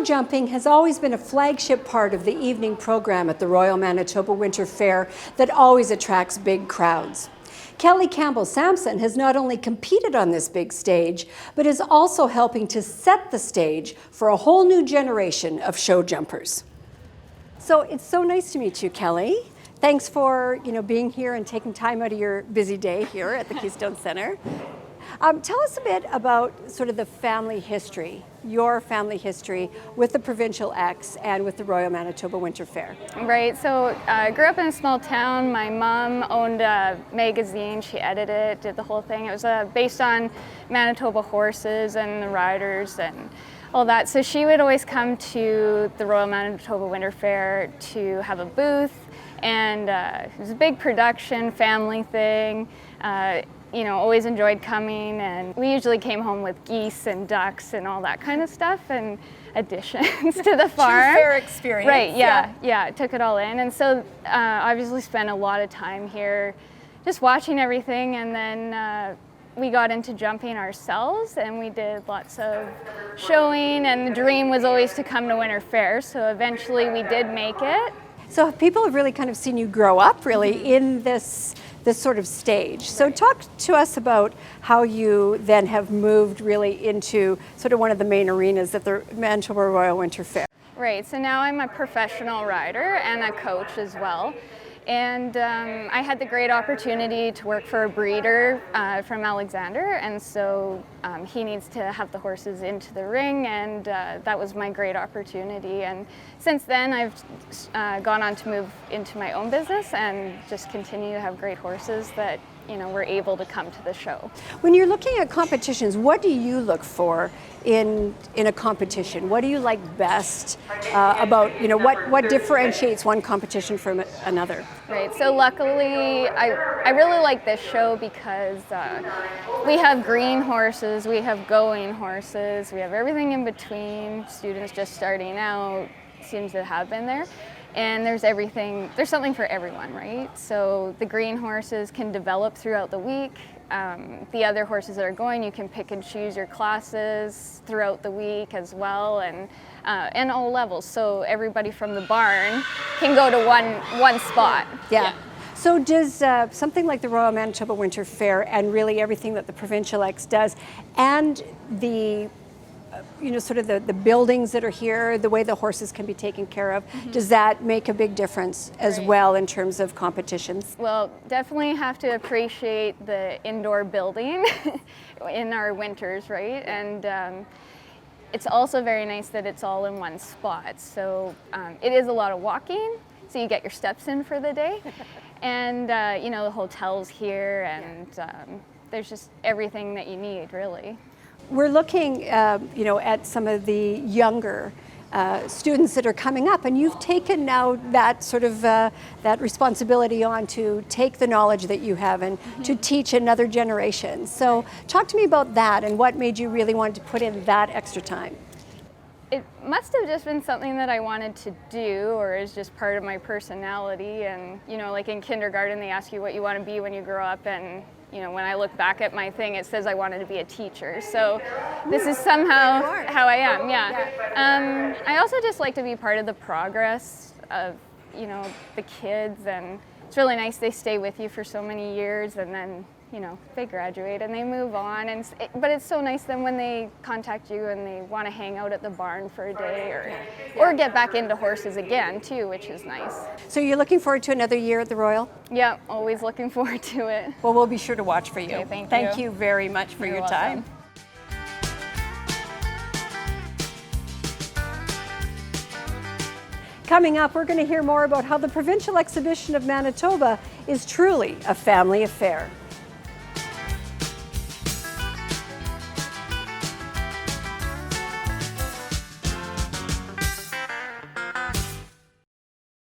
jumping has always been a flagship part of the evening program at the Royal Manitoba Winter Fair that always attracts big crowds. Kelly Campbell Sampson has not only competed on this big stage, but is also helping to set the stage for a whole new generation of show jumpers. So it's so nice to meet you, Kelly. Thanks for being here and taking time out of your busy day here at the Keystone Centre. Tell us a bit about sort of the family history, your family history with the Provincial X and with the Royal Manitoba Winter Fair. Right, so I grew up in a small town. My mom owned a magazine. She edited it, did the whole thing. It was based on Manitoba horses and the riders and all that. So she would always come to the Royal Manitoba Winter Fair to have a booth, and it was a big production, family thing. Always enjoyed coming, and we usually came home with geese and ducks and all that kind of stuff and additions to the farm. True fair experience. Right, yeah, took it all in. And so obviously spent a lot of time here just watching everything, and then we got into jumping ourselves, and we did lots of showing, and the dream was always to come to Winter Fair, so eventually we did make it. So people have really kind of seen you grow up really in this sort of stage. So talk to us about how you then have moved really into sort of one of the main arenas at the Manitoba Royal Winter Fair. Right, so now I'm a professional rider and a coach as well. And I had the great opportunity to work for a breeder from Alexander, and so he needs to have the horses into the ring, and that was my great opportunity. And since then I've gone on to move into my own business and just continue to have great horses that were able to come to the show. When you're looking at competitions, what do you look for in a competition? What do you like best about, what differentiates one competition from another? Right, so luckily I really like this show because we have green horses, we have going horses, we have everything in between. Students just starting out seems to have been there. And there's something for everyone, right? So the green horses can develop throughout the week. The other horses that are going, you can pick and choose your classes throughout the week as well, and all levels. So everybody from the barn can go to one spot. Yeah. So does something like the Royal Manitoba Winter Fair and really everything that the Provincial X does, and the sort of the buildings that are here, the way the horses can be taken care of, does that make a big difference as well in terms of competitions? Well, definitely have to appreciate the indoor building in our winters, right? And it's also very nice that it's all in one spot. So it is a lot of walking, so you get your steps in for the day. And the hotel's here, and there's just everything that you need, really. We're looking, at some of the younger students that are coming up, and you've taken now that sort of that responsibility on to take the knowledge that you have and to teach another generation. So talk to me about that and what made you really want to put in that extra time. It must have just been something that I wanted to do, or is just part of my personality. And like in kindergarten, they ask you what you want to be when you grow up, and when I look back at my thing, it says I wanted to be a teacher. So this is somehow how I am, yeah. I also just like to be part of the progress of, the kids, and it's really nice they stay with you for so many years, and then, they graduate and they move on. But it's so nice then when they contact you and they want to hang out at the barn for a day or get back into horses again too, which is nice. So you're looking forward to another year at the Royal? Yeah, always looking forward to it. Well, we'll be sure to watch for you. Okay, thank you very much for your time. Coming up, we're going to hear more about how the Provincial Exhibition of Manitoba is truly a family affair.